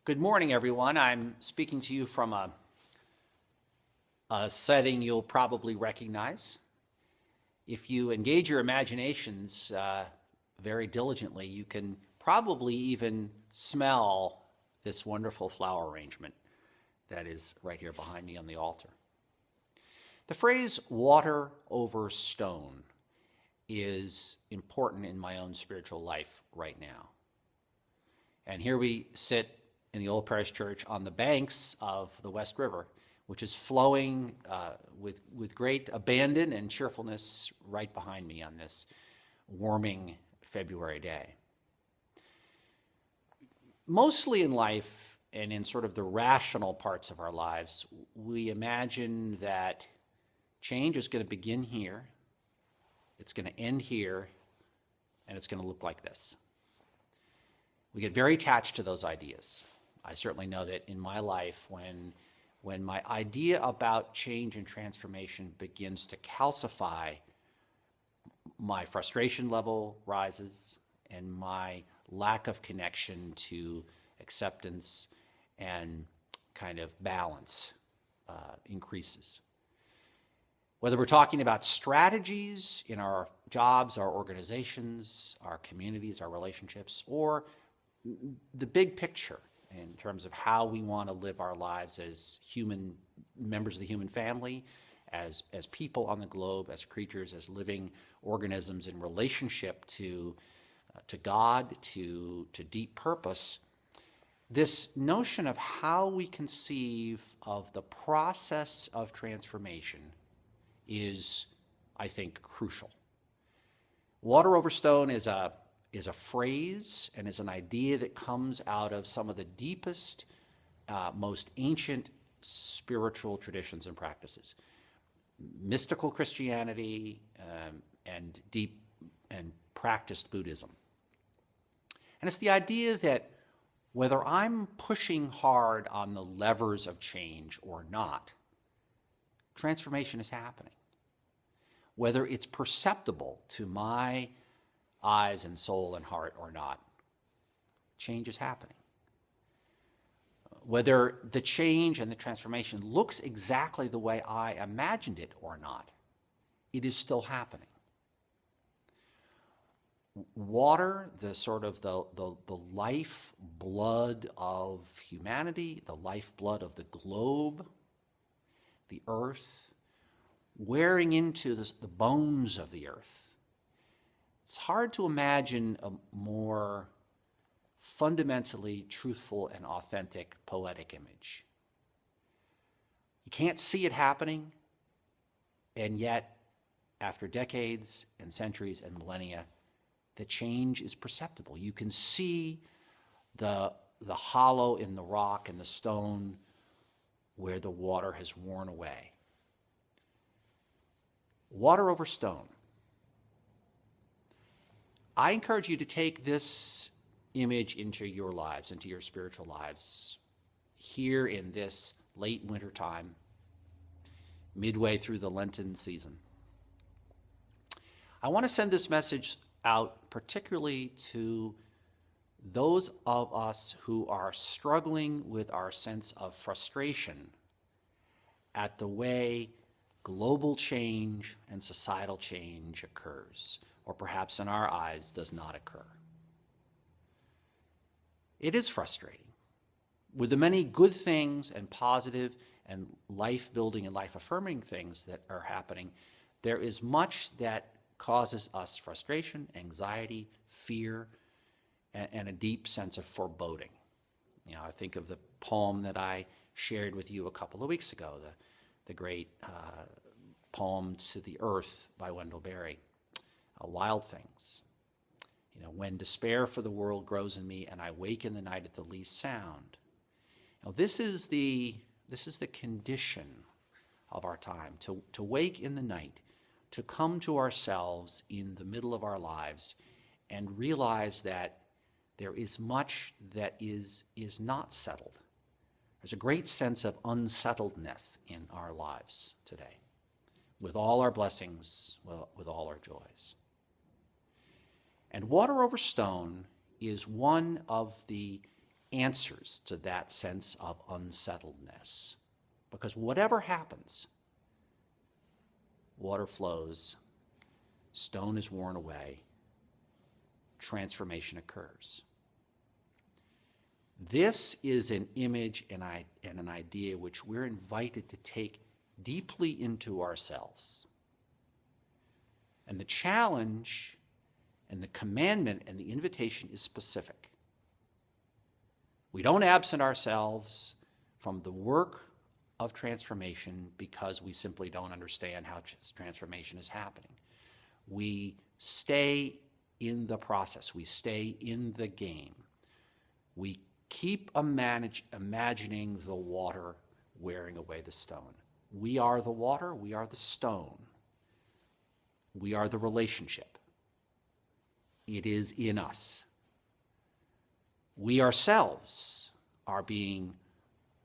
Good morning, everyone. I'm speaking to you from a setting you'll probably recognize. If you engage your imaginations very diligently, you can probably even smell this wonderful flower arrangement that is right here behind me on the altar. The phrase water over stone is important in my own spiritual life right now. And here we sit in the Old Parish Church on the banks of the West River, which is flowing with great abandon and cheerfulness right behind me on this warming February day. Mostly in life and in sort of the rational parts of our lives, we imagine that change is going to begin here, it's going to end here, and it's going to look like this. We get very attached to those ideas. I certainly know that in my life, when my idea about change and transformation begins to calcify, my frustration level rises and my lack of connection to acceptance and kind of balance increases. Whether we're talking about strategies in our jobs, our organizations, our communities, our relationships, or the big picture in terms of how we want to live our lives as human members of the human family, as people on the globe, as creatures, as living organisms in relationship to God, to deep purpose, this notion of how we conceive of the process of transformation is, I think, crucial. Water over stone is a phrase and is an idea that comes out of some of the deepest, most ancient spiritual traditions and practices. Mystical Christianity and deep and practiced Buddhism. And it's the idea that whether I'm pushing hard on the levers of change or not, transformation is happening. Whether it's perceptible to my eyes and soul and heart or not, change is happening. Whether the change and the transformation looks exactly the way I imagined it or not, it is still happening. Water, the sort of the life blood of humanity, the lifeblood of the globe, the earth, wearing into the bones of the earth. It's hard to imagine a more fundamentally truthful and authentic poetic image. You can't see it happening, and yet, after decades and centuries and millennia, the change is perceptible. You can see the hollow in the rock and the stone where the water has worn away. Water over stone. I encourage you to take this image into your lives, into your spiritual lives, here in this late winter time, midway through the Lenten season. I want to send this message out particularly to those of us who are struggling with our sense of frustration at the way global change and societal change occurs, or perhaps in our eyes does not occur. It is frustrating. With the many good things and positive and life-building and life-affirming things that are happening, there is much that causes us frustration, anxiety, fear, and a deep sense of foreboding. You know, I think of the poem that I shared with you a couple of weeks ago, the great poem To the Earth by Wendell Berry, Wild Things. You know, when despair for the world grows in me and I wake in the night at the least sound. Now, this is the condition of our time, to wake in the night, to come to ourselves in the middle of our lives and realize that there is much that is not settled. There's a great sense of unsettledness in our lives today, with all our blessings, with all our joys. And water over stone is one of the answers to that sense of unsettledness. Because whatever happens, water flows, stone is worn away, transformation occurs. This is an image and an idea which we're invited to take deeply into ourselves. And the challenge and the commandment and the invitation is specific. We don't absent ourselves from the work of transformation because we simply don't understand how transformation is happening. We stay in the process. We stay in the game. We keep imagining the water wearing away the stone. We are the water. We are the stone. We are the relationship. It is in us. We ourselves are being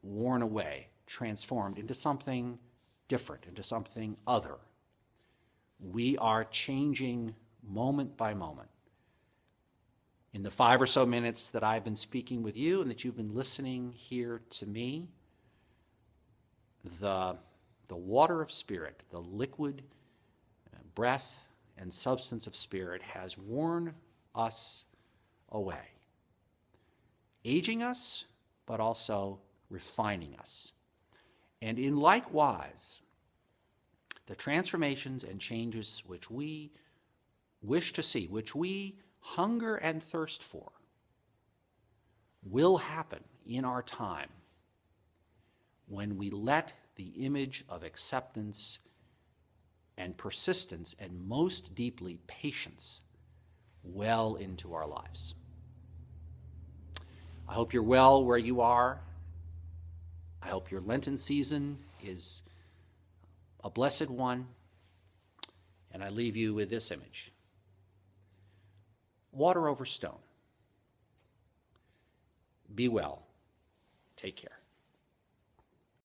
worn away, transformed into something different, into something other. We are changing moment by moment. In the 5 or so minutes that I've been speaking with you and that you've been listening here to me, the water of Spirit, the liquid breath and substance of Spirit has worn us away, aging us, but also refining us. And in like wise, the transformations and changes which we wish to see, which we hunger and thirst for, will happen in our time when we let the image of acceptance and persistence and most deeply patience well into our lives. I hope you're well where you are. I hope your Lenten season is a blessed one. And I leave you with this image. Water over stone. Be well. Take care.